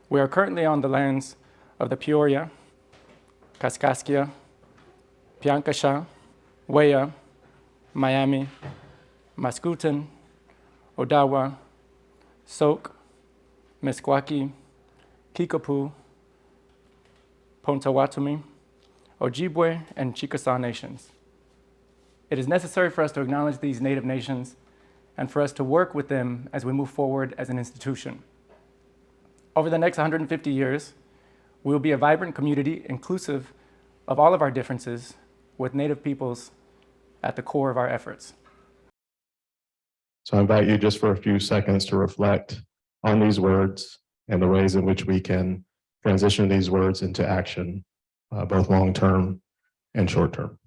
We are currently on the lands of the Peoria, Kaskaskia, Piankashaw, Weah, Miami, Mascoutin, Odawa, Sauk, Meskwaki, Kickapoo, Pontawatomi, Ojibwe, and Chickasaw nations. It is necessary for us to acknowledge these Native nations and for us to work with them as we move forward as an institution. Over the next 150 years, we will be a vibrant community inclusive of all of our differences, with Native peoples at the core of our efforts. So I invite you just for a few seconds to reflect on these words and the ways in which we can transition these words into action, both long-term and short-term.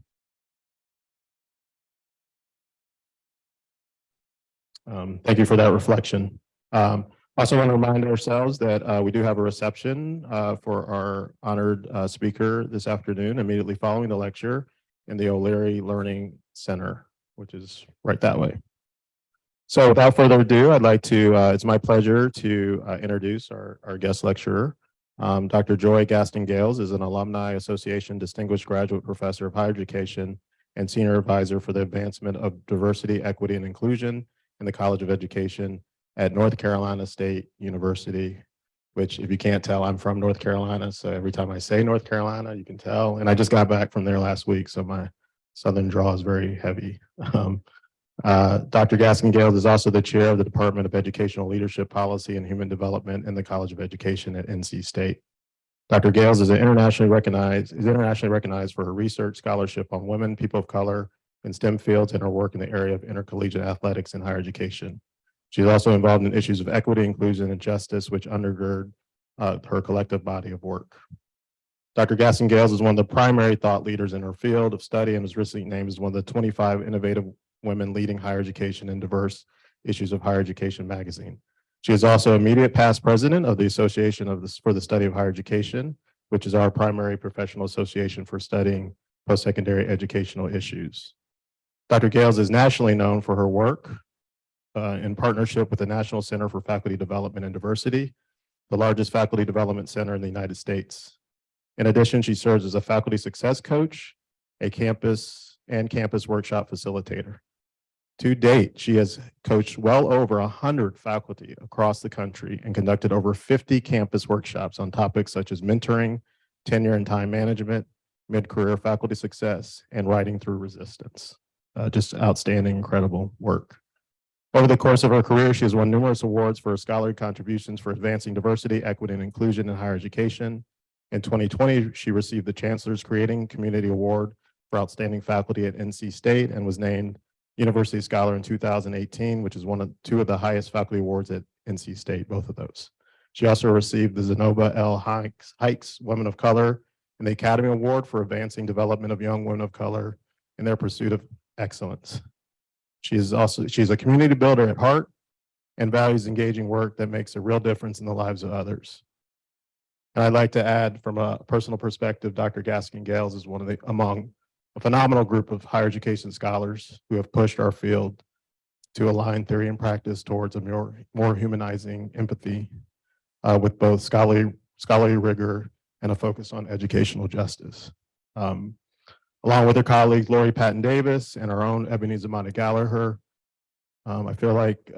Thank you for that reflection. Also want to remind ourselves that we do have a reception for our honored speaker this afternoon, immediately following the lecture in the O'Leary Learning Center, which is right that way. So without further ado, I'd like to, it's my pleasure to introduce our guest lecturer. Dr. Joy Gaston Gayles is an Alumni Association Distinguished Graduate Professor of Higher Education and Senior Advisor for the Advancement of Diversity, Equity, and Inclusion in the College of Education at North Carolina State University, which, if you can't tell, I'm from North Carolina, so every time I say North Carolina, you can tell. And I just got back from there last week, so my Southern draw is very heavy. Dr. Gaston Gayles is also the chair of the Department of Educational Leadership Policy and Human Development in the College of Education at NC State. Dr. Gayles is internationally recognized for her research scholarship on women, people of color, in STEM fields, and her work in the area of intercollegiate athletics and higher education. She's also involved in issues of equity, inclusion, and justice, which undergird her collective body of work. Dr. Gaston Gayles is one of the primary thought leaders in her field of study and was recently named as one of the 25 innovative women leading higher education in diverse issues of Higher Education magazine. She is also immediate past president of the Association for the Study of Higher Education, which is our primary professional association for studying post-secondary educational issues. Dr. Gayles is nationally known for her work in partnership with the National Center for Faculty Development and Diversity, the largest faculty development center in the United States. In addition, she serves as a faculty success coach, a campus workshop facilitator. To date, she has coached well over 100 faculty across the country and conducted over 50 campus workshops on topics such as mentoring, tenure and time management, mid-career faculty success, and writing through resistance. Just outstanding, incredible work. Over the course of her career, she has won numerous awards for her scholarly contributions for advancing diversity, equity, and inclusion in higher education. In 2020, she received the Chancellor's Creating Community Award for Outstanding Faculty at NC State and was named University Scholar in 2018, which is two of the highest faculty awards at NC State, both of those. She also received the Zenobia L. Hikes Women of Color and the Academy Award for Advancing Development of Young Women of Color in their pursuit of excellence. She's a community builder at heart and values engaging work that makes a real difference in the lives of others. And I'd like to add, from a personal perspective, Dr. Gaston Gayles is among a phenomenal group of higher education scholars who have pushed our field to align theory and practice towards a more humanizing empathy with both scholarly rigor and a focus on educational justice. Along with her colleagues, Lori Patton Davis and our own Ebony Zamata Gallagher, I feel like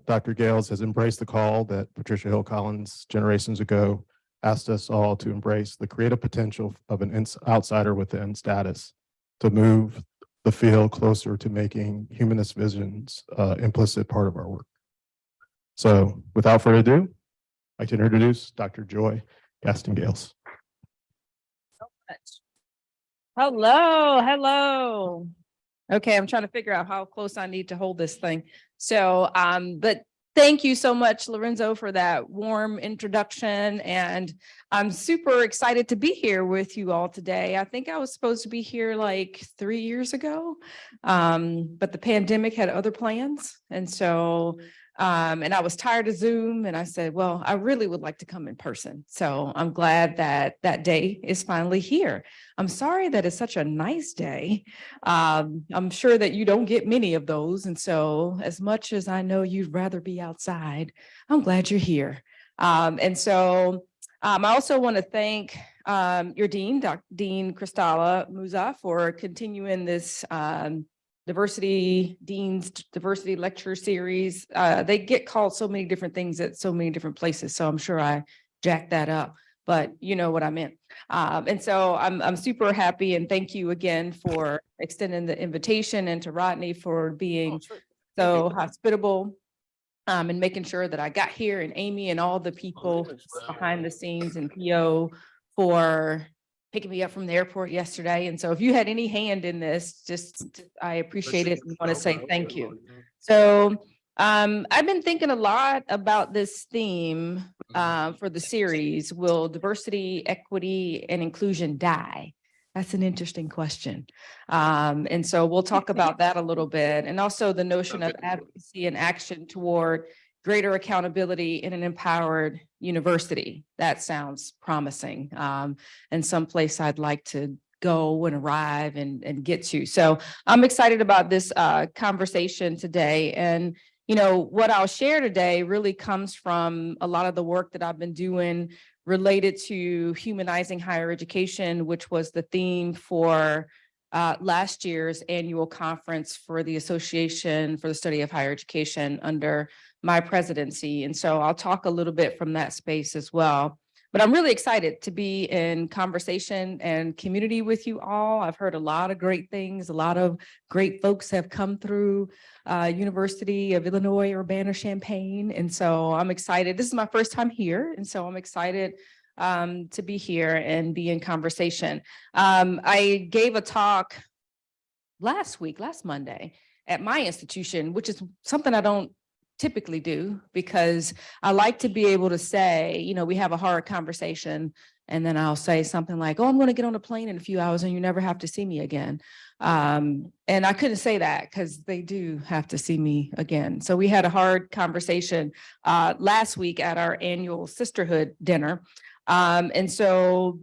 Dr. Gayles has embraced the call that Patricia Hill Collins generations ago asked us all to embrace the creative potential of an outsider within status to move the field closer to making humanist visions implicit part of our work. So without further ado, I'd like to introduce Dr. Joy Gaston Gayles. Hello. Okay, I'm trying to figure out how close I need to hold this thing. So, but thank you so much, Lorenzo, for that warm introduction. And I'm super excited to be here with you all today. I think I was supposed to be here like 3 years ago, but the pandemic had other plans. And so, and I was tired of Zoom, and I said, well, I really would like to come in person. So I'm glad that that day is finally here. I'm sorry that it's such a nice day. I'm sure that you don't get many of those. And so as much as I know you'd rather be outside, I'm glad you're here. And so I also want to thank your dean, Dean Cristala Musa, for continuing this diversity lecture series. They get called so many different things at so many different places, so I'm sure I jacked that up, but you know what I meant. And so I'm super happy, and thank you again for extending the invitation, and to Rodney for being so hospitable and making sure that I got here, and Amy and all the people behind the scenes, and PO for picking me up from the airport yesterday. And so if you had any hand in this, just I appreciate it and want to say thank you. So I've been thinking a lot about this theme for the series, will diversity, equity, and inclusion die? That's an interesting question. And so we'll talk about that a little bit, and also the notion of advocacy and action toward greater accountability in an empowered university. That sounds promising, and someplace I'd like to go and arrive and get to. So I'm excited about this conversation today. And you know, what I'll share today really comes from a lot of the work that I've been doing related to humanizing higher education, which was the theme for last year's annual conference for the Association for the Study of Higher Education under my presidency. And so I'll talk a little bit from that space as well. But I'm really excited to be in conversation and community with you all. I've heard a lot of great things. A lot of great folks have come through University of Illinois, Urbana-Champaign. And so I'm excited. This is my first time here. And so I'm excited to be here and be in conversation. I gave a talk last Monday at my institution, which is something I don't typically do, because I like to be able to say, you know, we have a hard conversation, and then I'll say something like, oh, I'm going to get on a plane in a few hours and you never have to see me again. And I couldn't say that because they do have to see me again. So we had a hard conversation last week at our annual sisterhood dinner. And so,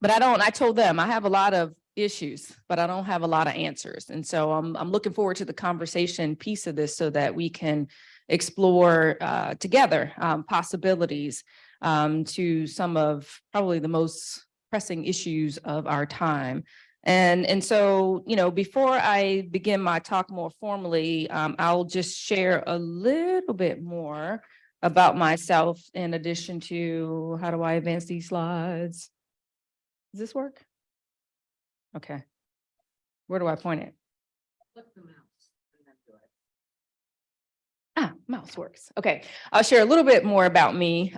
but I told them I have a lot of issues, but I don't have a lot of answers. And so I'm looking forward to the conversation piece of this so that we can explore together possibilities to some of probably the most pressing issues of our time. And so, you know, before I begin my talk more formally, I'll just share a little bit more about myself in addition to, how do I advance these slides? Does this work? Okay. Where do I point it? Click the mouse. Mouse works. Okay. I'll share a little bit more about me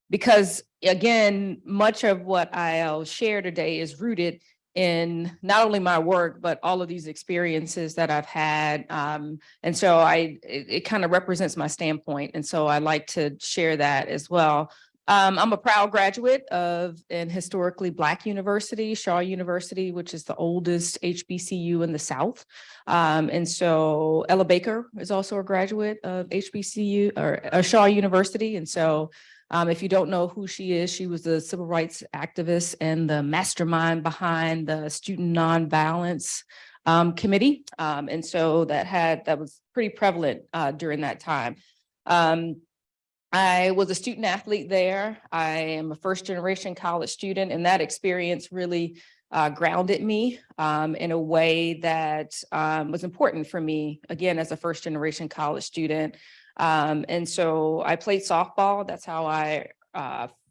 because, again, much of what I'll share today is rooted in not only my work, but all of these experiences that I've had. And so it kind of represents my standpoint. And so I like to share that as well. I'm a proud graduate of an historically Black university, Shaw University, which is the oldest HBCU in the South. And so Ella Baker is also a graduate of HBCU or Shaw University. And so if you don't know who she is, she was the civil rights activist and the mastermind behind the Student Nonviolence Committee. And so that was pretty prevalent during that time. I was a student athlete there. I am a first generation college student, and that experience really grounded me in a way that was important for me, again, as a first generation college student. And so I played softball. That's how I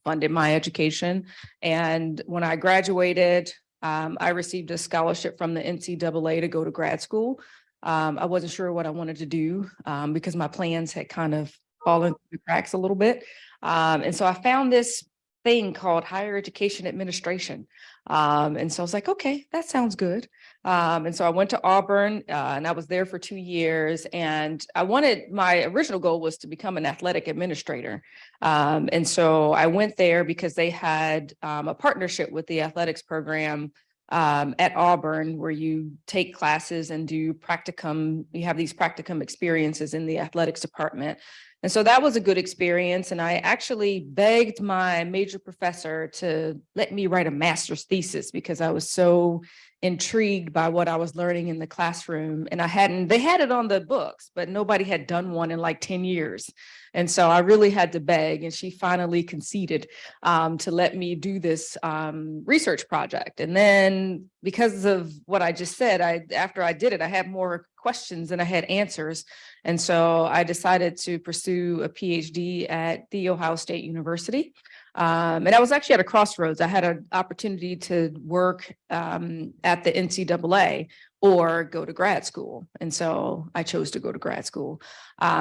funded my education. And when I graduated, I received a scholarship from the NCAA to go to grad school. I wasn't sure what I wanted to do because my plans had kind of fallen through the cracks a little bit. And so I found this thing called higher education administration. And so I was like, okay, that sounds good. And so I went to Auburn and I was there for 2 years. And my original goal was to become an athletic administrator. And so I went there because they had a partnership with the athletics program at Auburn, where you take classes and do practicum. You have these practicum experiences in the athletics department. And so that was a good experience. And I actually begged my major professor to let me write a master's thesis because I was so intrigued by what I was learning in the classroom. And they had it on the books, but nobody had done one in like 10 years. And so I really had to beg, and she finally conceded to let me do this research project. And then because of what I just said, after I did it, I had more questions than I had answers. And so I decided to pursue a PhD at The Ohio State University. And I was actually at a crossroads. I had an opportunity to work at the NCAA or go to grad school. And so I chose to go to grad school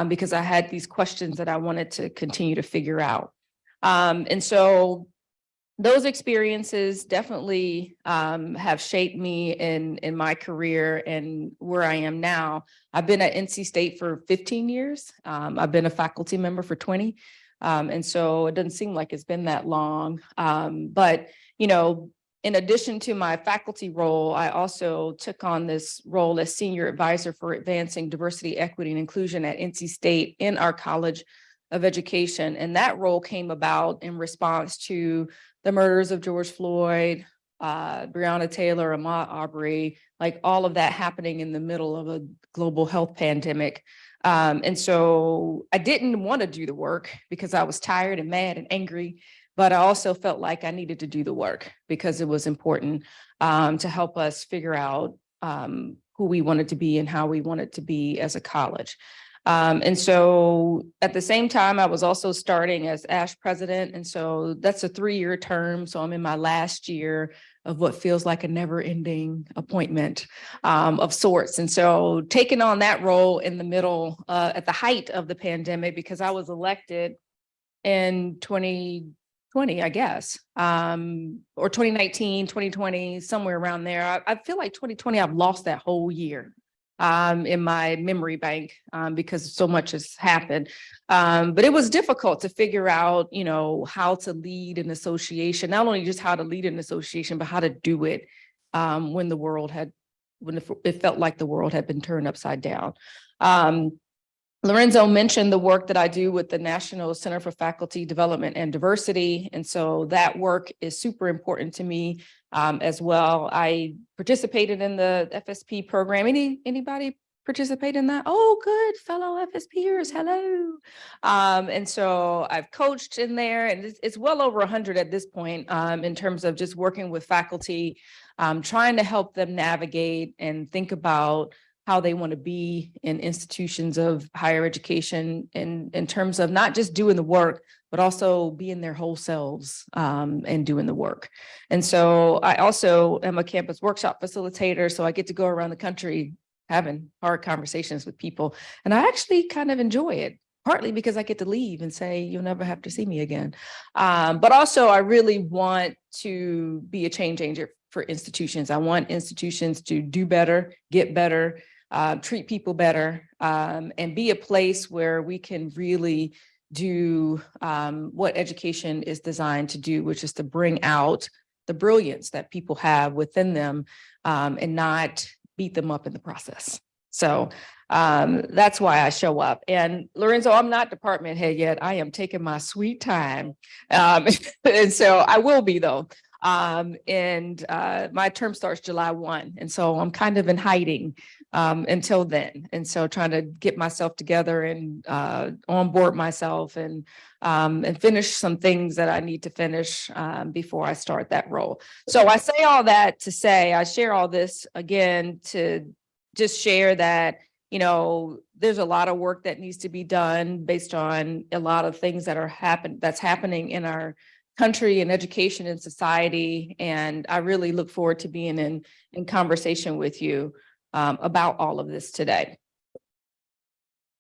because I had these questions that I wanted to continue to figure out. And so those experiences definitely have shaped me in my career and where I am now. I've been at NC State for 15 years. I've been a faculty member for 20. And so it doesn't seem like it's been that long. But, you know, in addition to my faculty role, I also took on this role as senior advisor for advancing diversity, equity, and inclusion at NC State in our College of Education. And that role came about in response to the murders of George Floyd, Breonna Taylor, Ahmaud Arbery, like all of that happening in the middle of a global health pandemic. And so I didn't want to do the work because I was tired and mad and angry, but I also felt like I needed to do the work because it was important to help us figure out who we wanted to be and how we wanted to be as a college. And so at the same time, I was also starting as ASH president. And so that's a 3-year term. So I'm in my last year of what feels like a never ending appointment of sorts. And so taking on that role in the middle at the height of the pandemic, because I was elected in 2020, I guess, or 2019, 2020, somewhere around there. I feel like 2020, I've lost that whole year in my memory bank because so much has happened. But it was difficult to figure out, you know, how to lead an association, not only just how to lead an association, but how to do it when it felt like the world had been turned upside down. Lorenzo mentioned the work that I do with the National Center for Faculty Development and Diversity. And so that work is super important to me as well. I participated in the FSP program. Anybody participate in that? Oh, good, fellow FSPers, hello. And so I've coached in there, and it's well over 100 at this point in terms of just working with faculty, trying to help them navigate and think about how they want to be in institutions of higher education in terms of not just doing the work, but also being their whole selves and doing the work. And so I also am a campus workshop facilitator, so I get to go around the country having hard conversations with people. And I actually kind of enjoy it, partly because I get to leave and say, you'll never have to see me again. But also I really want to be a change agent for institutions. I want institutions to do better, get better, treat people better, and be a place where we can really do what education is designed to do, which is to bring out the brilliance that people have within them and not beat them up in the process. So that's why I show up. And Lorenzo, I'm not department head yet. I am taking my sweet time. And so I will be though. And my term starts July 1. And so I'm kind of in hiding until then. And so trying to get myself together and onboard myself and finish some things that I need to finish before I start that role. So I say all that to say, I share all this again to just share that, you know, there's a lot of work that needs to be done based on a lot of things that are happening in our country and education and society. And I really look forward to being in conversation with you about all of this today.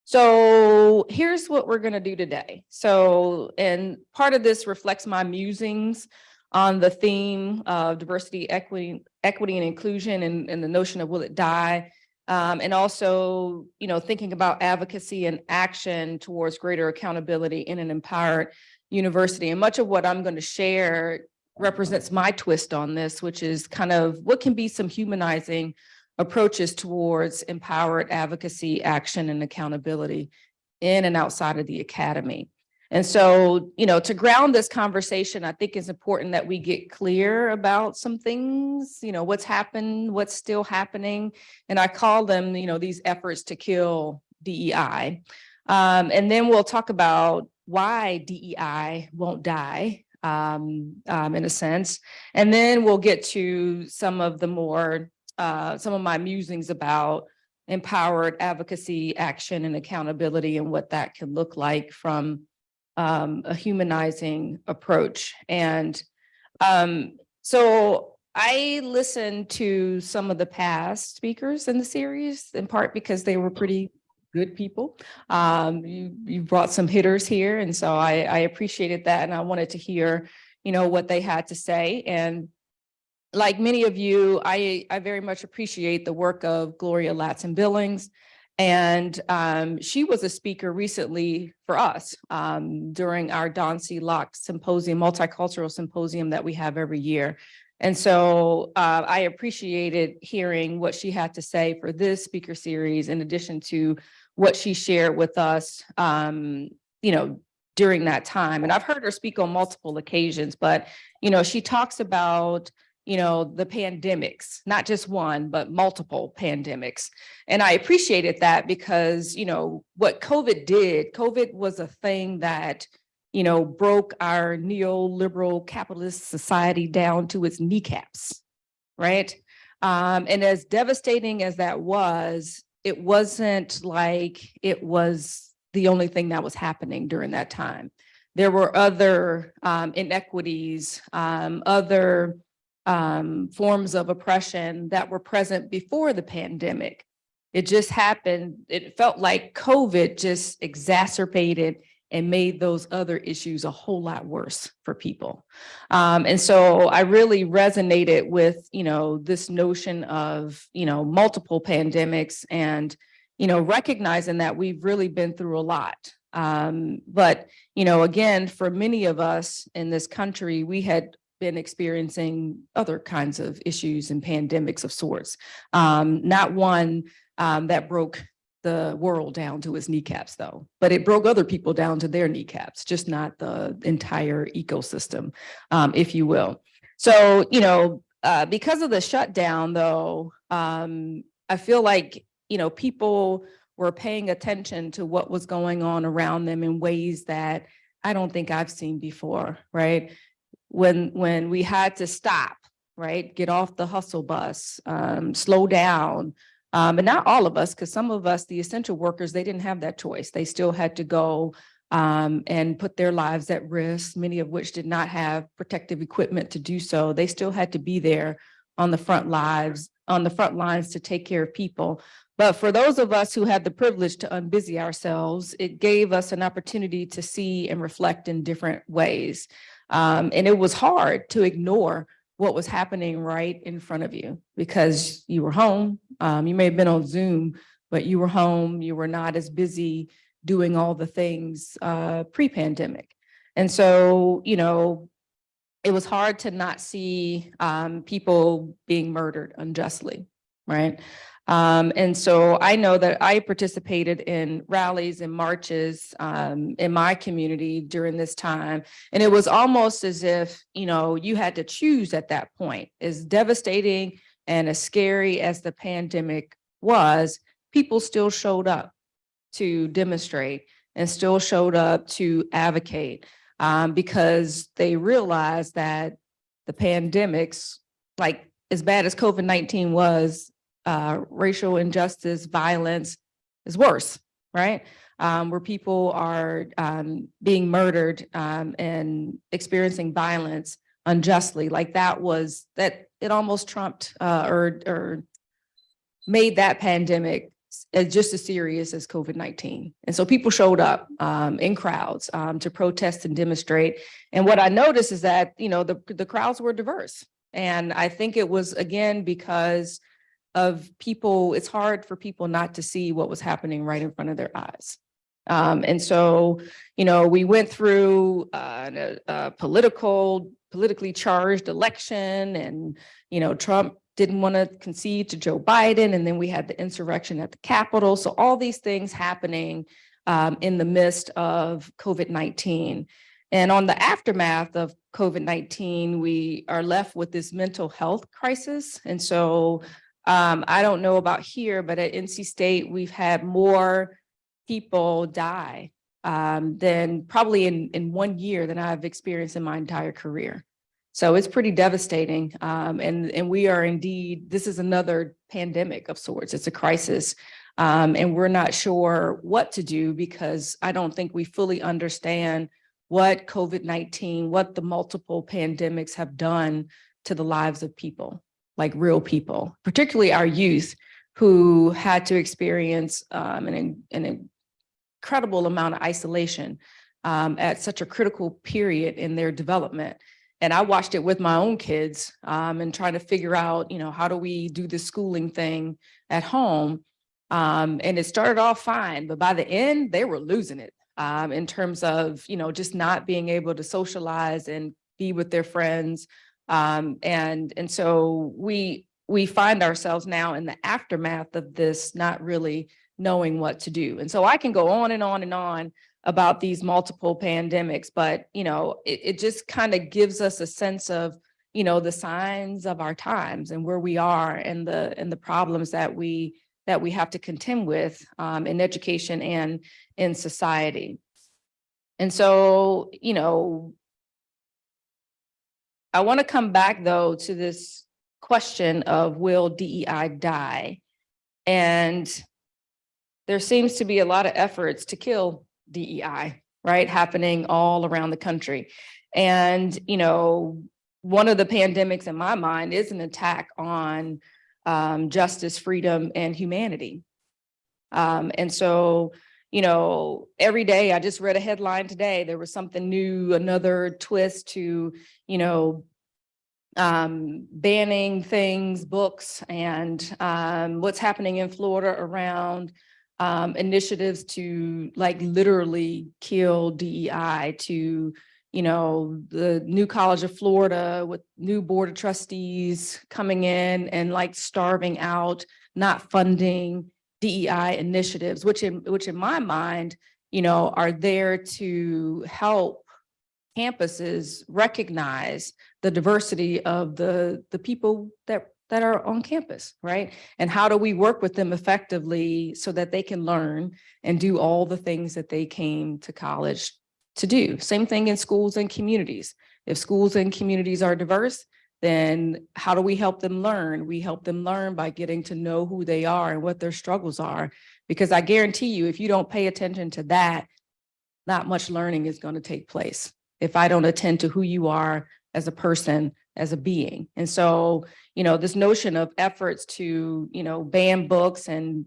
So here's what we're going to do today. So, and part of this reflects my musings on the theme of diversity, equity, and inclusion, and the notion of will it die? And also, you know, thinking about advocacy and action towards greater accountability in an empowered university. And much of what I'm going to share represents my twist on this, which is kind of what can be some humanizing approaches towards empowered advocacy, action, and accountability in and outside of the academy. And so, to ground this conversation, I think it's important that we get clear about some things, what's happened, what's still happening. And I call them, these efforts to kill DEI. And then we'll talk about why DEI won't die, in a sense. And then we'll get to some of my musings about empowered advocacy, action, and accountability, and what that can look like from a humanizing approach. And so I listened to some of the past speakers in the series, in part because they were pretty good people. You brought some hitters here, and so I appreciated that, and I wanted to hear, what they had to say. And like many of you, I very much appreciate the work of Gloria Latson-Billings. And she was a speaker recently for us during our Don C. Locke Symposium, multicultural symposium that we have every year. And so I appreciated hearing what she had to say for this speaker series, in addition to what she shared with us, during that time. And I've heard her speak on multiple occasions, but, she talks about the pandemics, not just one, but multiple pandemics. And I appreciated that because, what COVID was a thing that, broke our neoliberal capitalist society down to its kneecaps, right? And as devastating as that was, it wasn't like it was the only thing that was happening during that time. There were other inequities, other forms of oppression that were present before the pandemic. It just happened. It felt like COVID just exacerbated and made those other issues a whole lot worse for people. And so I really resonated with, this notion of, multiple pandemics and, recognizing that we've really been through a lot. But, again, for many of us in this country, we had been experiencing other kinds of issues and pandemics of sorts. Not one that broke the world down to its kneecaps, though, but it broke other people down to their kneecaps, just not the entire ecosystem, if you will. So, because of the shutdown, though, I feel like, people were paying attention to what was going on around them in ways that I don't think I've seen before, right? When we had to stop, right, get off the hustle bus, slow down, but not all of us, because some of us, the essential workers, they didn't have that choice. They still had to go and put their lives at risk, many of which did not have protective equipment to do so. They still had to be there on the front lines to take care of people. But for those of us who had the privilege to unbusy ourselves, it gave us an opportunity to see and reflect in different ways. And it was hard to ignore what was happening right in front of you because you were home. You may have been on Zoom, but you were home. You were not as busy doing all the things pre-pandemic. And so, it was hard to not see people being murdered unjustly, right? And so I know that I participated in rallies and marches in my community during this time. And it was almost as if, you had to choose at that point. As devastating and as scary as the pandemic was, people still showed up to demonstrate and still showed up to advocate because they realized that the pandemics, like as bad as COVID-19 was, racial injustice, violence is worse, right? Where people are being murdered and experiencing violence unjustly, like that it almost trumped or made that pandemic just as serious as COVID-19. And so people showed up in crowds to protest and demonstrate. And what I noticed is that, the crowds were diverse. And I think it was, again, because of people, it's hard for people not to see what was happening right in front of their eyes. And so, we went through a politically charged election and, Trump didn't want to concede to Joe Biden. And then we had the insurrection at the Capitol. So all these things happening in the midst of COVID-19. And on the aftermath of COVID-19, we are left with this mental health crisis. And so I don't know about here, but at NC State, we've had more people die than probably in 1 year than I've experienced in my entire career. So it's pretty devastating. And we are indeed, this is another pandemic of sorts. It's a crisis. And we're not sure what to do because I don't think we fully understand what COVID-19, what the multiple pandemics have done to the lives of people, like real people, particularly our youth who had to experience an incredible amount of isolation at such a critical period in their development. And I watched it with my own kids and trying to figure out, how do we do the schooling thing at home? And it started off fine, but by the end, they were losing it in terms of, just not being able to socialize and be with their friends. And so we find ourselves now in the aftermath of this, not really knowing what to do. And so I can go on and on and on about these multiple pandemics, but, it just kind of gives us a sense of, the signs of our times and where we are and the problems that we have to contend with in education and in society. And so, I want to come back though to this question of will DEI die? And there seems to be a lot of efforts to kill DEI, right, happening all around the country. And, one of the pandemics in my mind is an attack on justice, freedom, and humanity. And so, every day, I just read a headline today, there was something new, another twist to, banning things, books, and what's happening in Florida around initiatives to literally kill DEI, to the new College of Florida with new board of trustees coming in and starving out, not funding DEI initiatives, which in my mind, are there to help campuses recognize the diversity of the people that are on campus, right? And how do we work with them effectively so that they can learn and do all the things that they came to college to do? Same thing in schools and communities. If schools and communities are diverse, then how do we help them learn? We help them learn by getting to know who they are and what their struggles are. Because I guarantee you, if you don't pay attention to that, not much learning is going to take place if I don't attend to who you are as a person, as a being. And so, this notion of efforts to, ban books and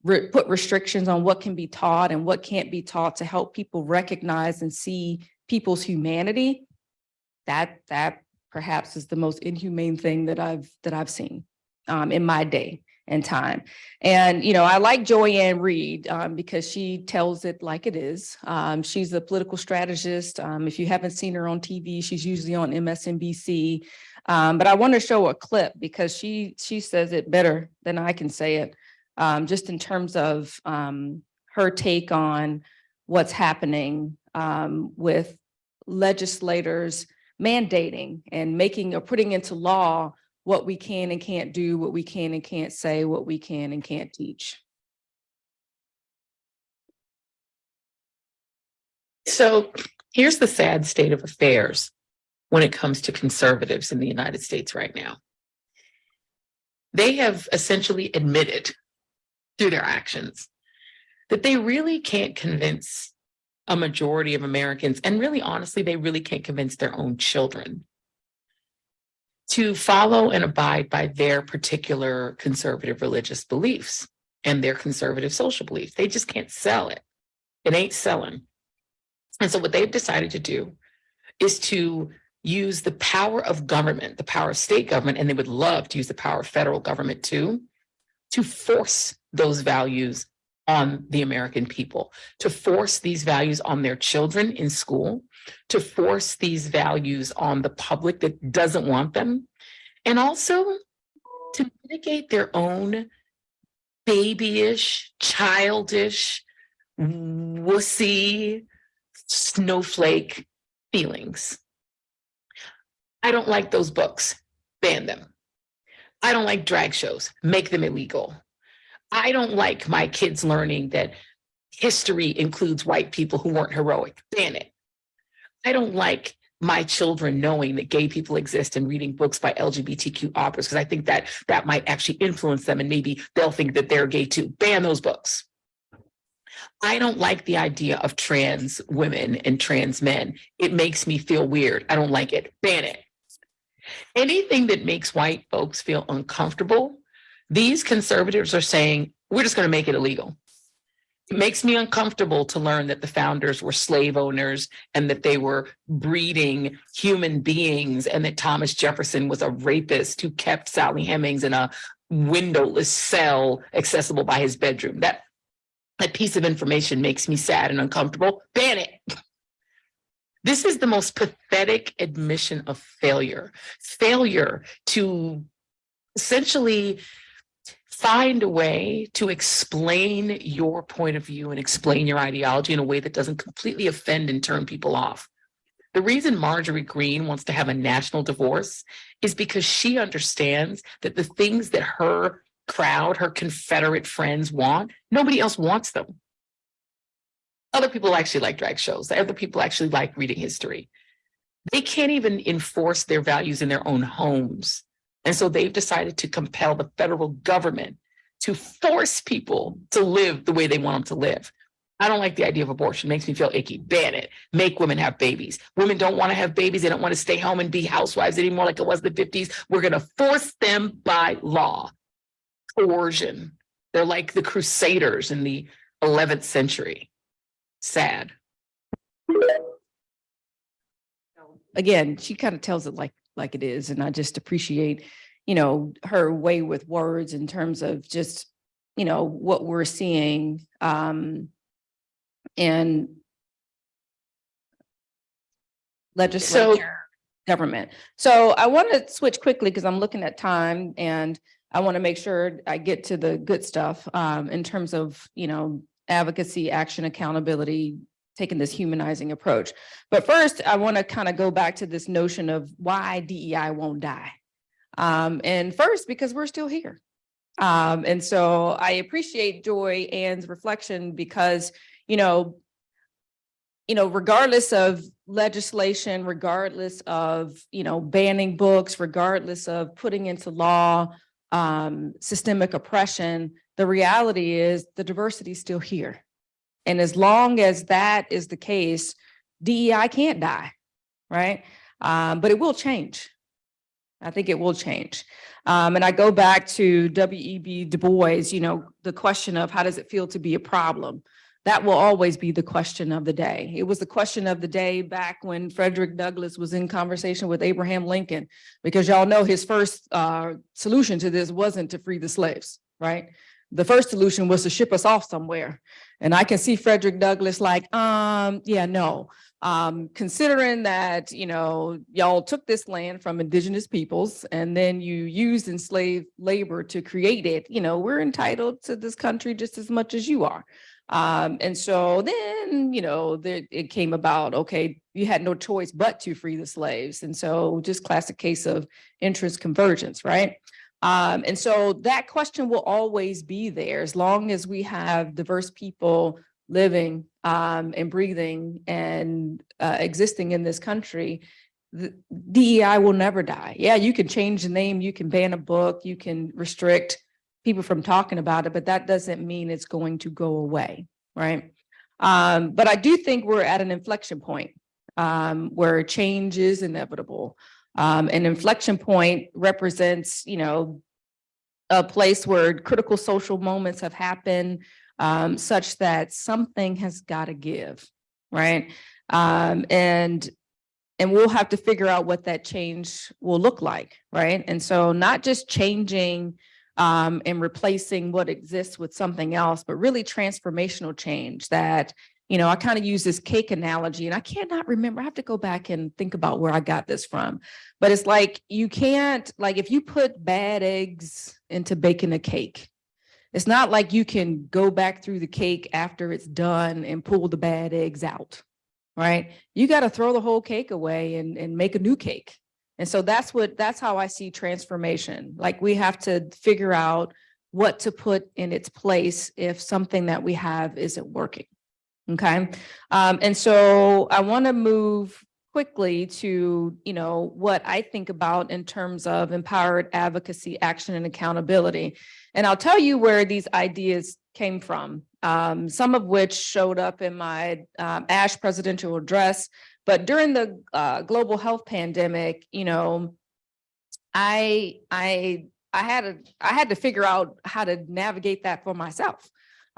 put restrictions on what can be taught and what can't be taught to help people recognize and see people's humanity, that perhaps is the most inhumane thing that I've seen in my day and time. And, I like Joanne Reed because she tells it like it is. She's a political strategist. If you haven't seen her on TV, she's usually on MSNBC. But I want to show a clip because she says it better than I can say it, just in terms of her take on what's happening with legislators mandating and making or putting into law what we can and can't do, what we can and can't say, what we can and can't teach. So here's the sad state of affairs when it comes to conservatives in the United States right now. They have essentially admitted through their actions that they really can't convince a majority of Americans, and really honestly, they really can't convince their own children to follow and abide by their particular conservative religious beliefs and their conservative social beliefs. They just can't sell it. It ain't selling. And so what they've decided to do is to use the power of government, the power of state government, and they would love to use the power of federal government too, to force those values on the American people, to force these values on their children in school, to force these values on the public that doesn't want them, and also to mitigate their own babyish, childish, wussy, snowflake feelings. I don't like those books. Ban them. I don't like drag shows. Make them illegal. I don't like my kids learning that history includes white people who weren't heroic. Ban it. I don't like my children knowing that gay people exist and reading books by LGBTQ authors, because I think that that might actually influence them and maybe they'll think that they're gay too. Ban those books. I don't like the idea of trans women and trans men. It makes me feel weird. I don't like it. Ban it. Anything that makes white folks feel uncomfortable, these conservatives are saying, we're just going to make it illegal. It makes me uncomfortable to learn that the founders were slave owners and that they were breeding human beings and that Thomas Jefferson was a rapist who kept Sally Hemings in a windowless cell accessible by his bedroom. That piece of information makes me sad and uncomfortable. Ban it. This is the most pathetic admission of failure. Failure to essentially find a way to explain your point of view and explain your ideology in a way that doesn't completely offend and turn people off. The reason Marjorie Greene wants to have a national divorce is because she understands that the things that her crowd, her Confederate friends want, nobody else wants them. Other people actually like drag shows. Other people actually like reading history. They can't even enforce their values in their own homes. And so they've decided to compel the federal government to force people to live the way they want them to live. I don't like the idea of abortion. It makes me feel icky. Ban it. Make women have babies. Women don't want to have babies. They don't want to stay home and be housewives anymore like it was in the 50s. We're going to force them by law. Coercion. They're like the Crusaders in the 11th century. Sad. Again, she kind of tells it like it is. And I just appreciate, her way with words in terms of just, what we're seeing in legislature, government. So I want to switch quickly because I'm looking at time and I want to make sure I get to the good stuff in terms of, advocacy, action, accountability, taking this humanizing approach. But first, I want to kind of go back to this notion of why DEI won't die. And first, because we're still here. And so I appreciate Joy Ann's reflection because, regardless of legislation, regardless of, banning books, regardless of putting into law systemic oppression, the reality is the diversity is still here. And as long as that is the case, DEI can't die, right? But it will change. I think it will change. And I go back to W.E.B. Du Bois, the question of how does it feel to be a problem? That will always be the question of the day. It was the question of the day back when Frederick Douglass was in conversation with Abraham Lincoln, because y'all know his first solution to this wasn't to free the slaves, right? The first solution was to ship us off somewhere. And I can see Frederick Douglass like, yeah, no. Considering that, y'all took this land from indigenous peoples and then you used enslaved labor to create it, we're entitled to this country just as much as you are. And so then, it came about, okay, you had no choice but to free the slaves. And so just classic case of interest convergence, right? And so that question will always be there as long as we have diverse people living and breathing and existing in this country. The DEI will never die. Yeah, you can change the name, you can ban a book, you can restrict people from talking about it, but that doesn't mean it's going to go away, right? But I do think we're at an inflection point where change is inevitable. An inflection point represents, a place where critical social moments have happened such that something has got to give, right? And we'll have to figure out what that change will look like, right? And so not just changing and replacing what exists with something else, but really transformational change that, I kind of use this cake analogy and I cannot remember, I have to go back and think about where I got this from, but it's like, you can't, like if you put bad eggs into baking a cake, It's not like you can go back through the cake after it's done and pull the bad eggs out, right? You got to throw the whole cake away and make a new cake. And so that's how I see transformation. Like, we have to figure out what to put in its place if something that we have isn't working. Okay. And so I want to move quickly to, what I think about in terms of empowered advocacy, action, and accountability. And I'll tell you where these ideas came from, some of which showed up in my ASH presidential address. But during the global health pandemic, I had to figure out how to navigate that for myself,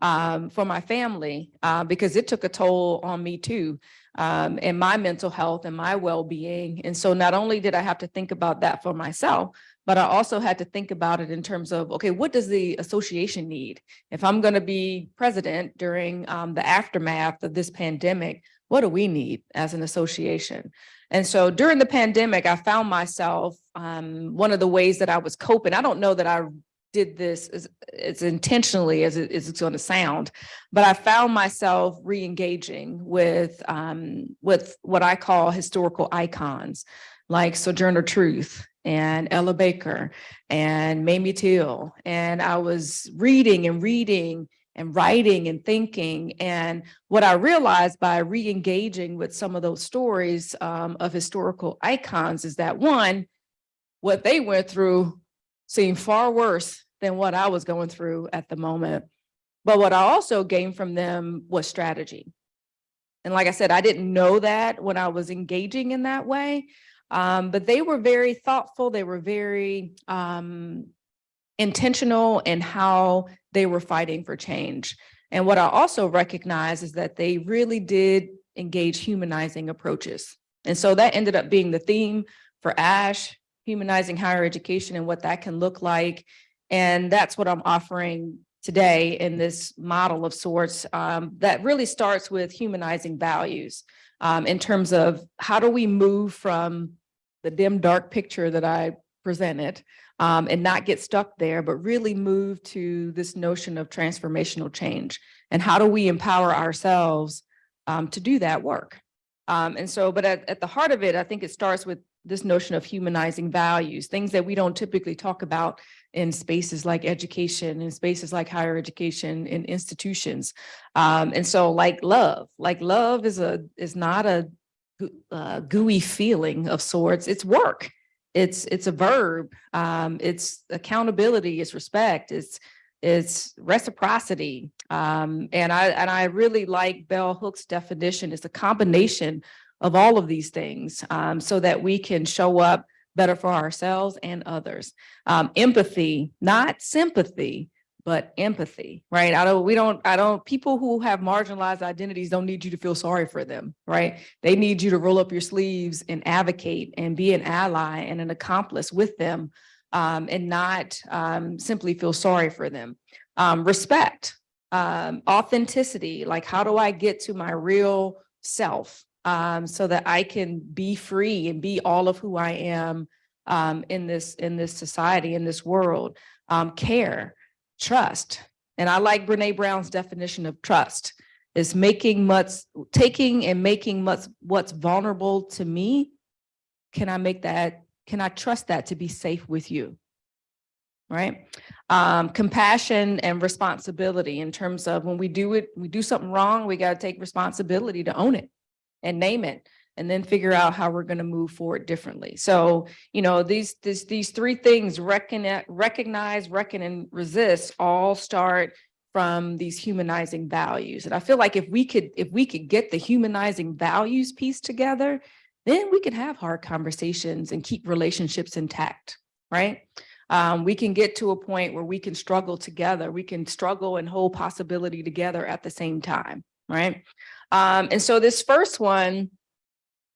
for my family, because it took a toll on me too, and my mental health and my well-being. And so not only did I have to think about that for myself, but I also had to think about it in terms of, okay, what does the association need? If I'm going to be president during the aftermath of this pandemic, what do we need as an association? And so during the pandemic, I found myself, one of the ways that I was coping, I don't know that I did this as intentionally as it's going to sound, but I found myself re-engaging with what I call historical icons, like Sojourner Truth and Ella Baker and Mamie Till. And I was reading and writing and thinking. And what I realized by re-engaging with some of those stories of historical icons is that, one, what they went through seemed far worse than what I was going through at the moment. But what I also gained from them was strategy. And like I said, I didn't know that when I was engaging in that way, but they were very thoughtful. They were very intentional in how they were fighting for change. And what I also recognize is that they really did engage humanizing approaches. And so that ended up being the theme for ASH, humanizing higher education and what that can look like. And that's what I'm offering today in this model of sorts that really starts with humanizing values in terms of how do we move from the dim, dark picture that I presented and not get stuck there, but really move to this notion of transformational change. And how do we empower ourselves to do that work? And so, but at the heart of it, I think it starts with this notion of humanizing values, things that we don't typically talk about in spaces like education, in spaces like higher education, in institutions. And so like love is not a gooey feeling of sorts. It's work. It's a verb. It's accountability. It's respect. It's reciprocity. And I really like Bell Hook's definition. It's a combination of all of these things so that we can show up better for ourselves and others. Empathy, not sympathy, but empathy, right? People who have marginalized identities don't need you to feel sorry for them, right? They need you to roll up your sleeves and advocate and be an ally and an accomplice with them and not simply feel sorry for them. Respect, authenticity, like how do I get to my real self so that I can be free and be all of who I am in this society, in this world. Care, trust. And I like Brene Brown's definition of trust is taking and making what's vulnerable to me. Can I trust that to be safe with you? Right? Compassion and responsibility in terms of when we do something wrong, we got to take responsibility to own it and name it, and then figure out how we're going to move forward differently. So, these three things, recognize, reckon, and resist, all start from these humanizing values. And I feel like if we could get the humanizing values piece together, then we could have hard conversations and keep relationships intact, right? We can get to a point where we can struggle together. We can struggle and hold possibility together at the same time, right? And so this first one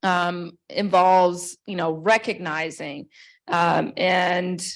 involves, recognizing and,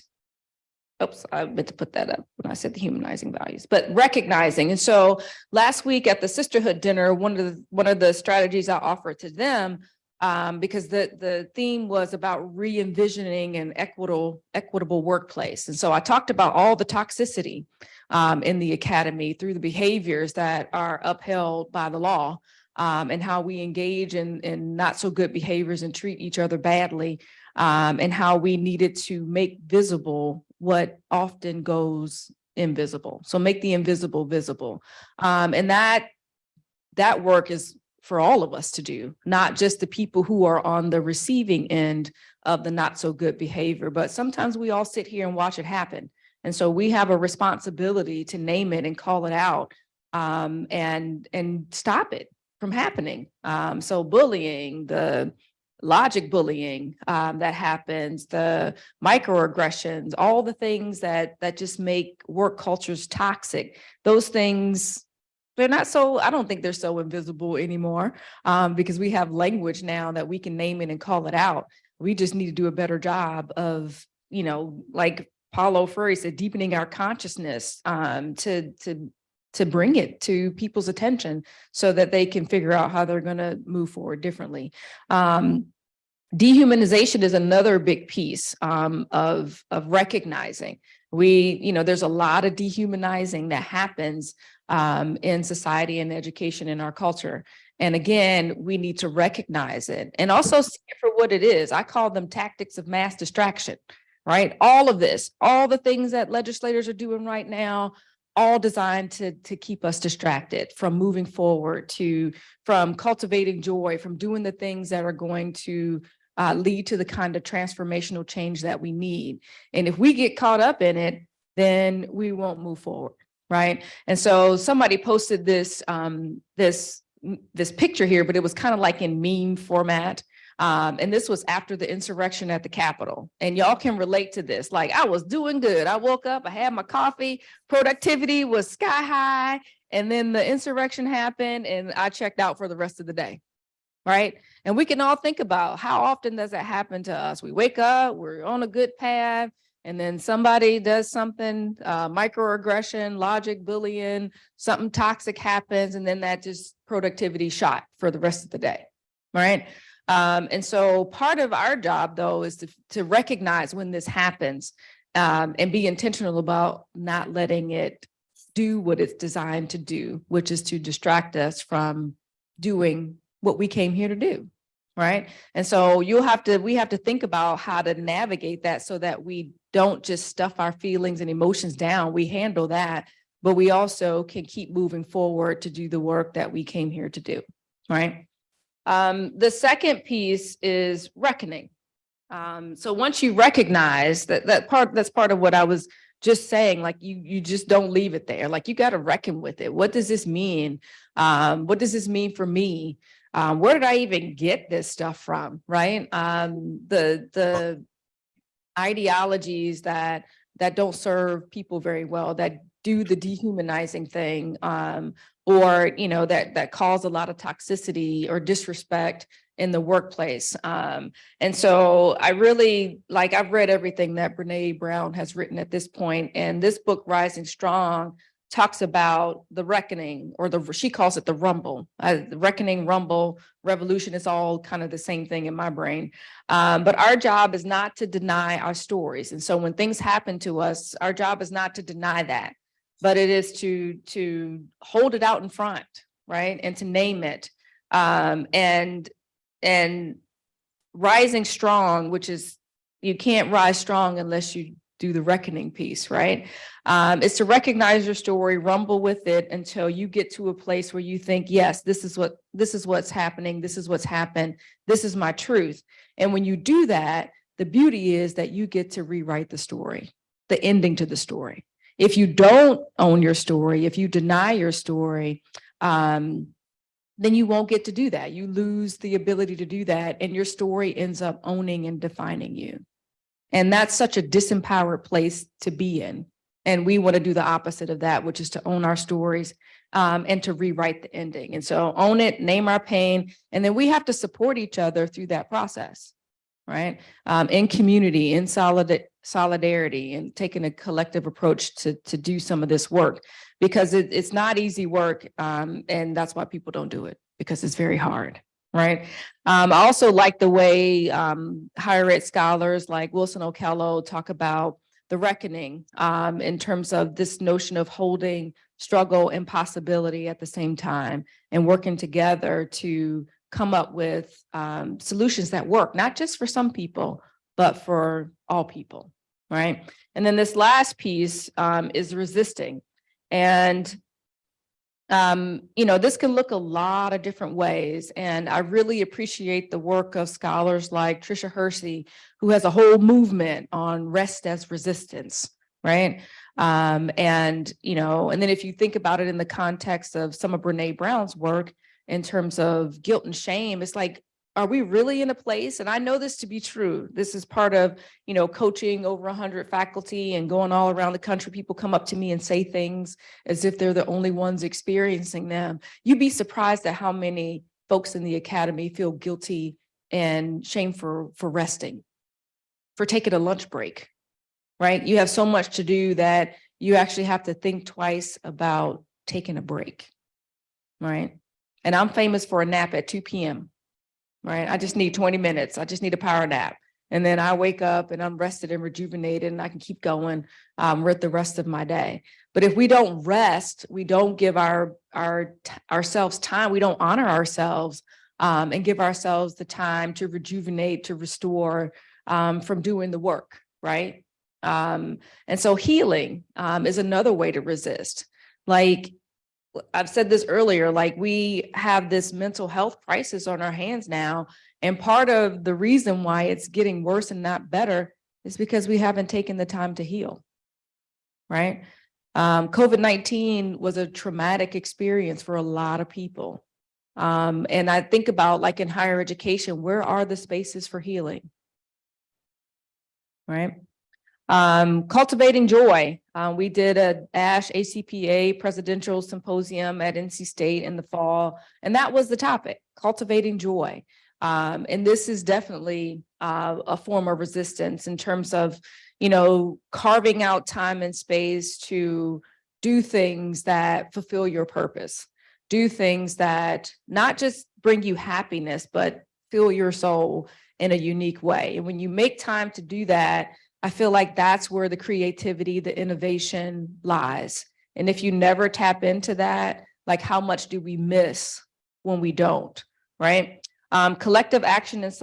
oops, I meant to put that up when I said the humanizing values, but recognizing. And so last week at the sisterhood dinner, one of the strategies I offered to them because the theme was about re-envisioning an equitable workplace. And so I talked about all the toxicity in the academy through the behaviors that are upheld by the law, and how we engage in not so good behaviors and treat each other badly, and how we needed to make visible what often goes invisible. So make the invisible visible. And that work is for all of us to do, not just the people who are on the receiving end of the not so good behavior, but sometimes we all sit here and watch it happen. And so we have a responsibility to name it and call it out, and stop it from happening. So bullying, the logic bullying that happens, the microaggressions, all the things that just make work cultures toxic, those things, they're not so, I don't think they're so invisible anymore, because we have language now that we can name it and call it out. We just need to do a better job of, like Paulo Freire said, deepening our consciousness to bring it to people's attention so that they can figure out how they're going to move forward differently. Dehumanization is another big piece of recognizing. There's a lot of dehumanizing that happens in society and education in our culture. And again, we need to recognize it and also see it for what it is. I call them tactics of mass distraction, right? All of this, all the things that legislators are doing right now, all designed to keep us distracted from moving forward, from cultivating joy, from doing the things that are going to lead to the kind of transformational change that we need. And if we get caught up in it, then we won't move forward, right? And so somebody posted this picture here, but it was kind of like in meme format. And this was after the insurrection at the Capitol. And y'all can relate to this. Like, I was doing good. I woke up, I had my coffee, productivity was sky high. And then the insurrection happened and I checked out for the rest of the day, right? And we can all think about how often does that happen to us? We wake up, we're on a good path, and then somebody does something, microaggression, logic, bullying, something toxic happens, and then that just productivity shot for the rest of the day, right? And so part of our job, though, is to recognize when this happens, and be intentional about not letting it do what it's designed to do, which is to distract us from doing what we came here to do, right? And so we have to think about how to navigate that so that we don't just stuff our feelings and emotions down. We handle that, but we also can keep moving forward to do the work that we came here to do, right? The second piece is reckoning. So once you recognize that's part of what I was just saying, like you just don't leave it there. Like you got to reckon with it. What does this mean? What does this mean for me? Where did I even get this stuff from? Right? The ideologies that don't serve people very well, that do the dehumanizing thing, or that cause a lot of toxicity or disrespect in the workplace. And so I've read everything that Brene Brown has written at this point, and this book, Rising Strong, talks about the reckoning, or she calls it the rumble. The reckoning, rumble, revolution is all kind of the same thing in my brain. But our job is not to deny our stories. And so when things happen to us, our job is not to deny that, but it is to hold it out in front, right? And to name it. And rising strong, which is, you can't rise strong unless you do the reckoning piece, right? Is to recognize your story, rumble with it until you get to a place where you think, yes, this is what's happening. This is what's happened. This is my truth. And when you do that, the beauty is that you get to rewrite the story, the ending to the story. If you don't own your story, if you deny your story, then you won't get to do that. You lose the ability to do that, and your story ends up owning and defining you. And that's such a disempowered place to be in. And we want to do the opposite of that, which is to own our stories, and to rewrite the ending. And so own it, name our pain, and then we have to support each other through that process, right? In community, in solidarity, and taking a collective approach to do some of this work, because it's not easy work. And that's why people don't do it, because it's very hard. right? I also like the way higher ed scholars like Wilson Okello talk about the reckoning in terms of this notion of holding struggle and possibility at the same time and working together to come up with solutions that work, not just for some people, but for all people, right? And then this last piece is resisting. And this can look a lot of different ways. And I really appreciate the work of scholars like Tricia Hersey, who has a whole movement on rest as resistance, right? And then if you think about it in the context of some of Brene Brown's work in terms of guilt and shame, it's like, are we really in a place? And I know this to be true. This is part of, coaching over 100 faculty and going all around the country. People come up to me and say things as if they're the only ones experiencing them. You'd be surprised at how many folks in the academy feel guilty and shame for resting, for taking a lunch break, right? You have so much to do that you actually have to think twice about taking a break, right? And I'm famous for a nap at 2 p.m. right? I just need 20 minutes. I just need a power nap. And then I wake up and I'm rested and rejuvenated and I can keep going with the rest of my day. But if we don't rest, we don't give ourselves time, we don't honor ourselves and give ourselves the time to rejuvenate, to restore from doing the work, right? And so healing is another way to resist. Like, I've said this earlier, like we have this mental health crisis on our hands now. And part of the reason why it's getting worse and not better is because we haven't taken the time to heal, right? COVID-19 was a traumatic experience for a lot of people. And I think about like in higher education, where are the spaces for healing, right? Cultivating joy. We did a ASH ACPA presidential symposium at NC State in the fall, and that was the topic, cultivating joy. And this is definitely a form of resistance in terms of, carving out time and space to do things that fulfill your purpose, do things that not just bring you happiness, but fill your soul in a unique way. And when you make time to do that, I feel like that's where the creativity, the innovation lies. And if you never tap into that, like how much do we miss when we don't, right? Collective action and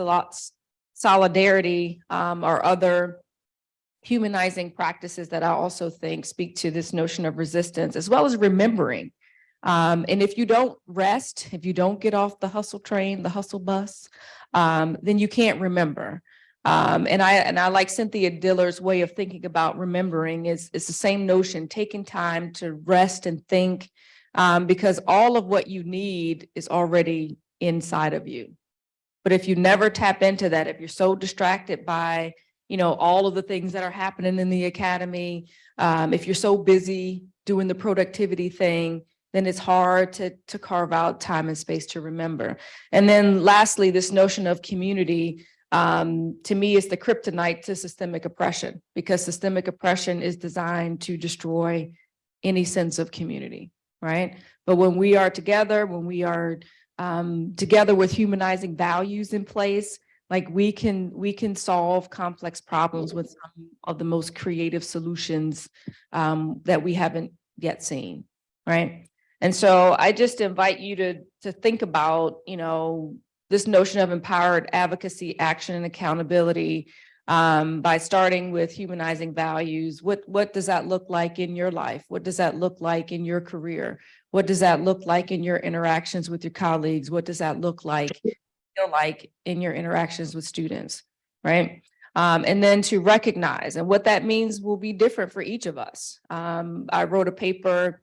solidarity are other humanizing practices that I also think speak to this notion of resistance, as well as remembering. And if you don't rest, if you don't get off the hustle train, the hustle bus, then you can't remember. And I like Cynthia Diller's way of thinking about remembering is the same notion, taking time to rest and think, because all of what you need is already inside of you. But if you never tap into that, if you're so distracted by, all of the things that are happening in the academy, if you're so busy doing the productivity thing, then it's hard to carve out time and space to remember. And then lastly, this notion of community, to me, is the kryptonite to systemic oppression, because systemic oppression is designed to destroy any sense of community, right? But when we are together, when we are together with humanizing values in place, like we can solve complex problems with some of the most creative solutions that we haven't yet seen, right? And so I just invite you to think about, this notion of empowered advocacy, action, and accountability by starting with humanizing values. What does that look like in your life? What does that look like in your career? What does that look like in your interactions with your colleagues? What does that look like, feel like in your interactions with students, right? And then to recognize, and what that means will be different for each of us. I wrote a paper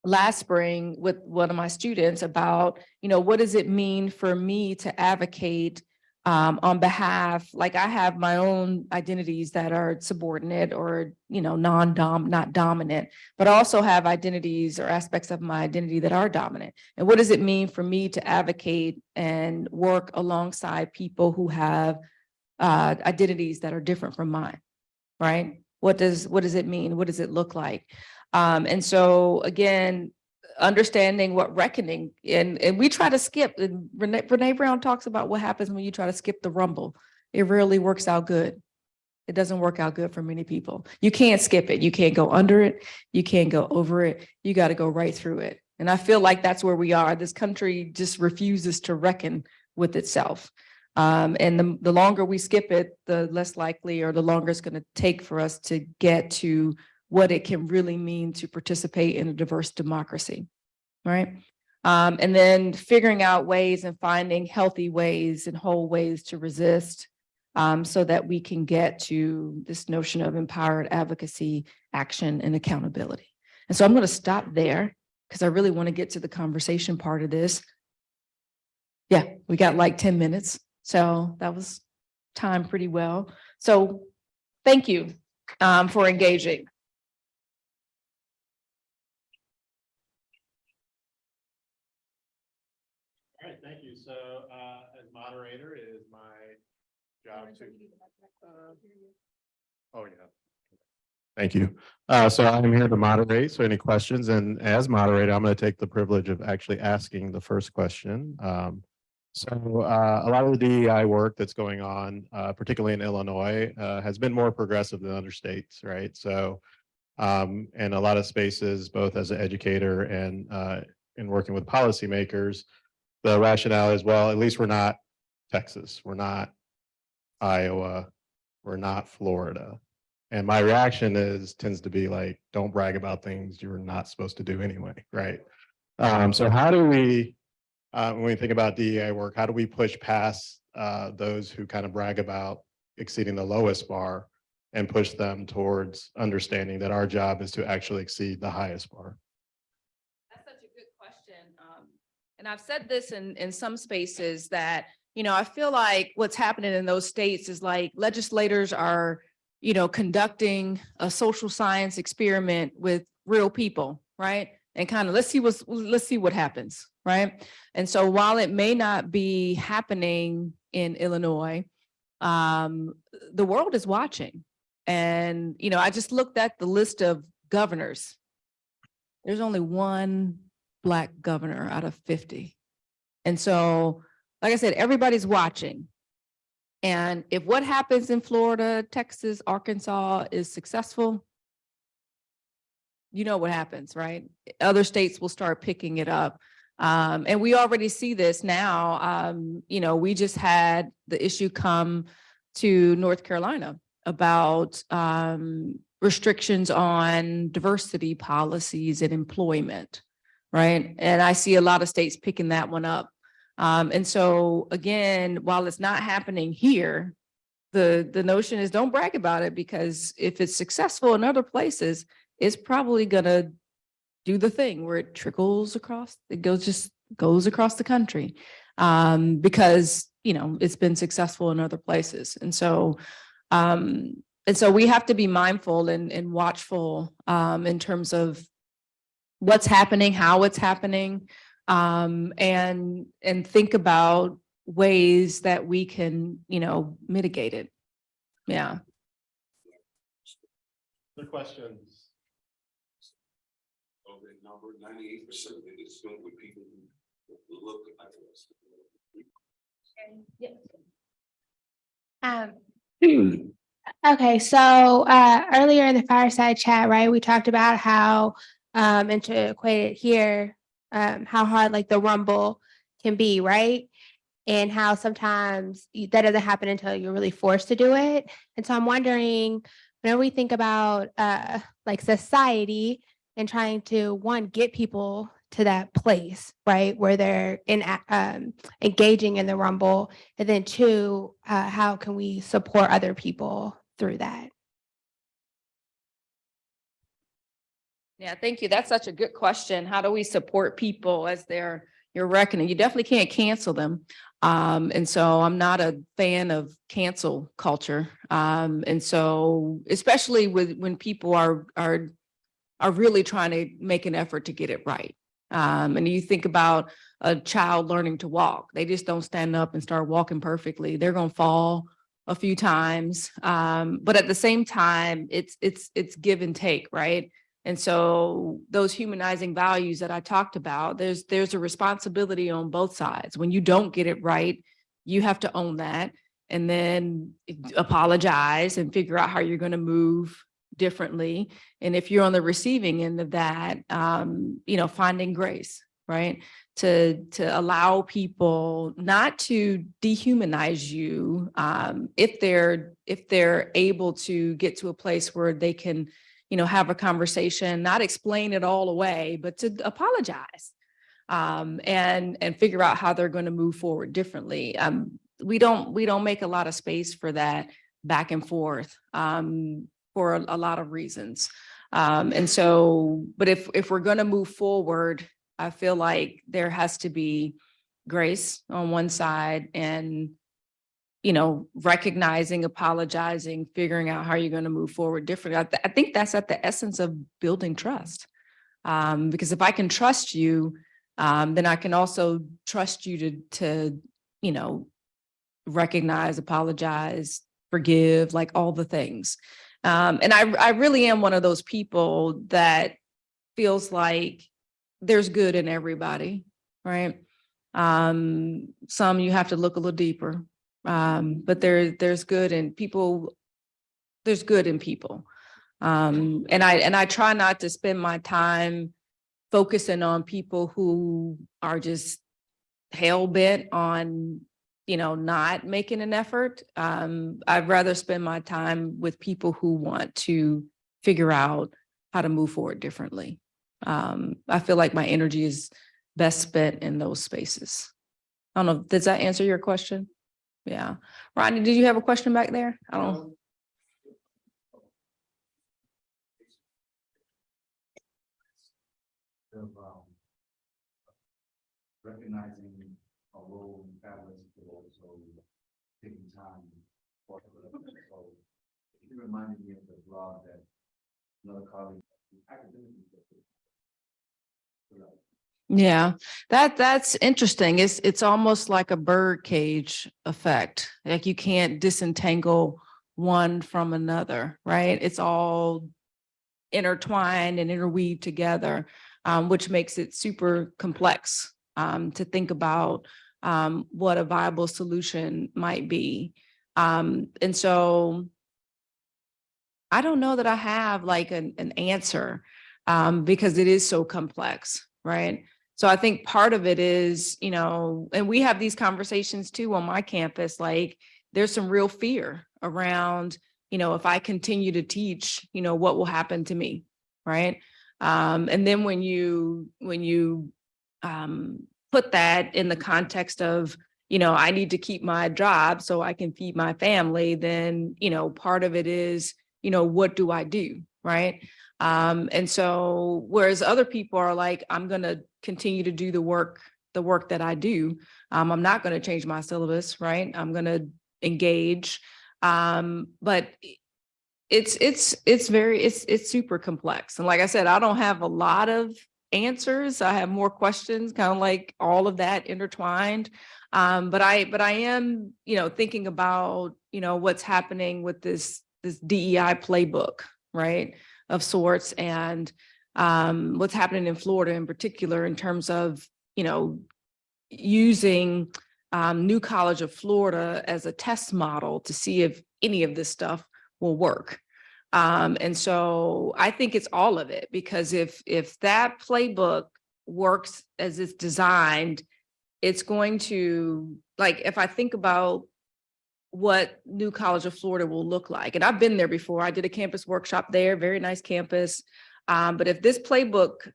last spring with one of my students about, what does it mean for me to advocate on behalf, like I have my own identities that are subordinate or, not dominant, but I also have identities or aspects of my identity that are dominant. And what does it mean for me to advocate and work alongside people who have identities that are different from mine, right? What does it mean? What does it look like? And so again, understanding what reckoning, and we try to skip, and Brene Brown talks about what happens when you try to skip the rumble. It rarely works out good. It doesn't work out good for many people. You can't skip it. You can't go under it. You can't go over it. You got to go right through it. And I feel like that's where we are. This country just refuses to reckon with itself. And the longer we skip it, the less likely, or the longer it's going to take for us to get to what it can really mean to participate in a diverse democracy, right? And then figuring out ways and finding healthy ways and whole ways to resist, so that we can get to this notion of empowered advocacy, action, and accountability. And so I'm going to stop there because I really want to get to the conversation part of this. Yeah, we got like 10 minutes. So that was timed pretty well. So thank you for engaging. All right, thank you. So as moderator, it is my job to. Oh, yeah. Thank you. So I'm here to moderate. So any questions? And as moderator, I'm going to take the privilege of actually asking the first question. So a lot of the DEI work that's going on, particularly in Illinois, has been more progressive than other states, right? So in a lot of spaces, both as an educator and in working with policymakers, the rationale is, well, at least we're not Texas, we're not Iowa, we're not Florida. And my reaction tends to be like, don't brag about things you're not supposed to do anyway, right? So how do we, when we think about DEI work, how do we push past those who kind of brag about exceeding the lowest bar and push them towards understanding that our job is to actually exceed the highest bar? That's such a good question. And I've said this in some spaces that, I feel like what's happening in those states is like legislators are, conducting a social science experiment with real people, right? And kind of let's see what happens, right? And so while it may not be happening in Illinois, the world is watching. And, I just looked at the list of governors. There's only one Black governor out of 50. And so, like I said, everybody's watching. And if what happens in Florida, Texas, Arkansas is successful, you know what happens, right? Other states will start picking it up. And we already see this now. We just had the issue come to North Carolina about restrictions on diversity policies and employment, right? And I see a lot of states picking that one up. And so again, while it's not happening here, the notion is don't brag about it, because if it's successful in other places, it's probably gonna do the thing where it trickles across, it goes across the country, because it's been successful in other places. And so we have to be mindful and watchful in terms of what's happening, how it's happening. And think about ways that we can, mitigate it. Yeah. The questions. Okay, number 98% of it is filled with people who look like us. Okay, so earlier in the fireside chat, right, we talked about how antiquated here, how hard like the rumble can be, right? And how sometimes that doesn't happen until you're really forced to do it. And so I'm wondering, whenever we think about like society and trying to, one, get people to that place, right, where they're engaging in the rumble, and then two, how can we support other people through that? Yeah, thank you. That's such a good question. How do we support people as you're reckoning? You definitely can't cancel them. And so I'm not a fan of cancel culture. And so especially when people are really trying to make an effort to get it right. And you think about a child learning to walk, they just don't stand up and start walking perfectly. They're going to fall a few times. But at the same time, it's give and take, right? And so those humanizing values that I talked about, there's a responsibility on both sides. When you don't get it right, you have to own that and then apologize and figure out how you're going to move differently. And if you're on the receiving end of that, finding grace, right? To allow people not to dehumanize you, if they're able to get to a place where they can, have a conversation, not explain it all away, but to apologize, and figure out how they're going to move forward differently. We don't make a lot of space for that back and forth, for a lot of reasons. And so, but if we're going to move forward, I feel like there has to be grace on one side and, recognizing, apologizing, figuring out how you're going to move forward differently. I think that's at the essence of building trust. Because if I can trust you, then I can also trust you to recognize, apologize, forgive, like all the things. And I really am one of those people that feels like there's good in everybody, right? Some you have to look a little deeper, but there's good in people. There's good in people, and I try not to spend my time focusing on people who are just hell bent on not making an effort. I'd rather spend my time with people who want to figure out how to move forward differently. I feel like my energy is best spent in those spaces. I don't know, does that answer your question? Yeah. Rodney, did you have a question back there? I don't. Recognizing a role in families, but also taking time for it. So it reminded me of the blog that another colleague academically. Yeah, that's interesting. It's almost like a bird cage effect. Like you can't disentangle one from another, right? It's all intertwined and interweaved together, which makes it super complex to think about what a viable solution might be. And so I don't know that I have like an answer because it is so complex, right? So I think part of it is, and we have these conversations too on my campus, like there's some real fear around, if I continue to teach, what will happen to me, right? And then when you put that in the context of, I need to keep my job so I can feed my family, then, part of it is, what do I do, right? And so whereas other people are like, I'm going to continue to do the work that I do. I'm not going to change my syllabus, right? I'm going to engage. But it's super complex. And like I said, I don't have a lot of answers. I have more questions, kind of like all of that intertwined. But I am, thinking about, what's happening with this DEI playbook, right, of sorts, and what's happening in Florida in particular in terms of, using New College of Florida as a test model to see if any of this stuff will work. And so I think it's all of it, because if that playbook works as it's designed, it's going to, like, if I think about what New College of Florida will look like, and I've been there before, I did a campus workshop there, very nice campus. But if this playbook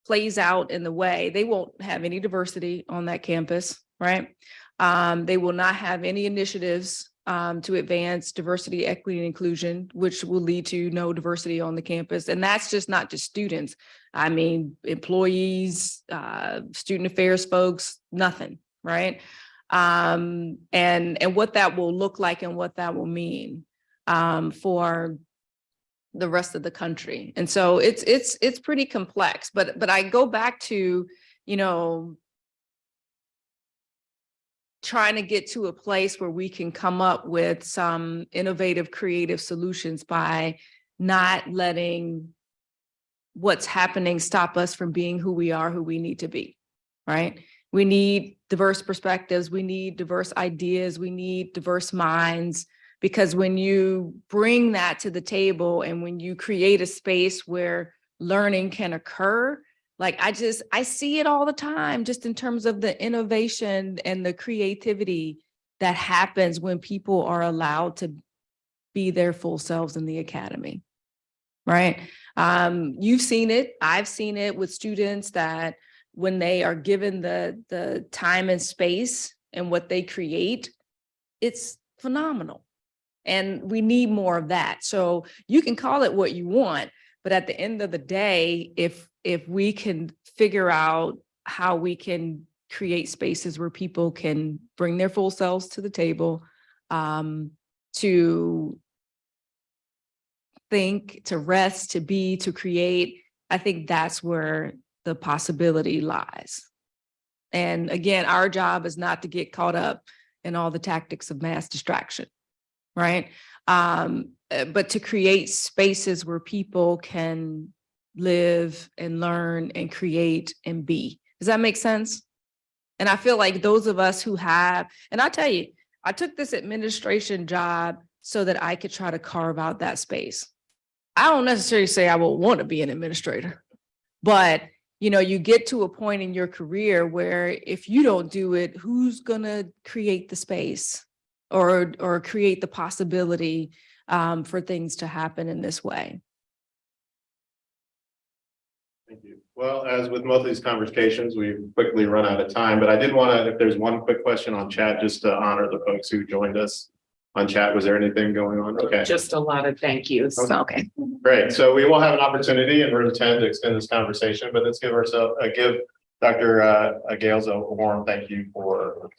plays out in the way, they won't have any diversity on that campus, right? They will not have any initiatives to advance diversity, equity, and inclusion, which will lead to no diversity on the campus. And that's just not just students. I mean, employees, student affairs folks, nothing, right? And what that will look like and what that will mean for the rest of the country. And so it's pretty complex, but I go back to, trying to get to a place where we can come up with some innovative, creative solutions by not letting what's happening stop us from being who we are, who we need to be, right? We need diverse perspectives. We need diverse ideas. We need diverse minds, because when you bring that to the table and when you create a space where learning can occur, like I see it all the time, just in terms of the innovation and the creativity that happens when people are allowed to be their full selves in the academy, right? You've seen it. I've seen it with students that when they are given the time and space and what they create, it's phenomenal. And we need more of that. So you can call it what you want, but at the end of the day, if we can figure out how we can create spaces where people can bring their full selves to the table, to think, to rest, to be, to create, I think that's where the possibility lies. And again, our job is not to get caught up in all the tactics of mass distraction, right? But to create spaces where people can live and learn and create and be. Does that make sense? And I feel like those of us who have, and I'll tell you, I took this administration job so that I could try to carve out that space. I don't necessarily say I will want to be an administrator, but you get to a point in your career where if you don't do it, who's gonna create the space or create the possibility for things to happen in this way? Thank you. Well, as with most of these conversations, we've quickly run out of time, but I did want to, if there's one quick question on chat, just to honor the folks who joined us on chat. Was there anything going on? Okay. Just a lot of thank yous. Okay. Great. So we will have an opportunity in room 10 to extend this conversation, but let's give Dr. Gayles a warm thank you for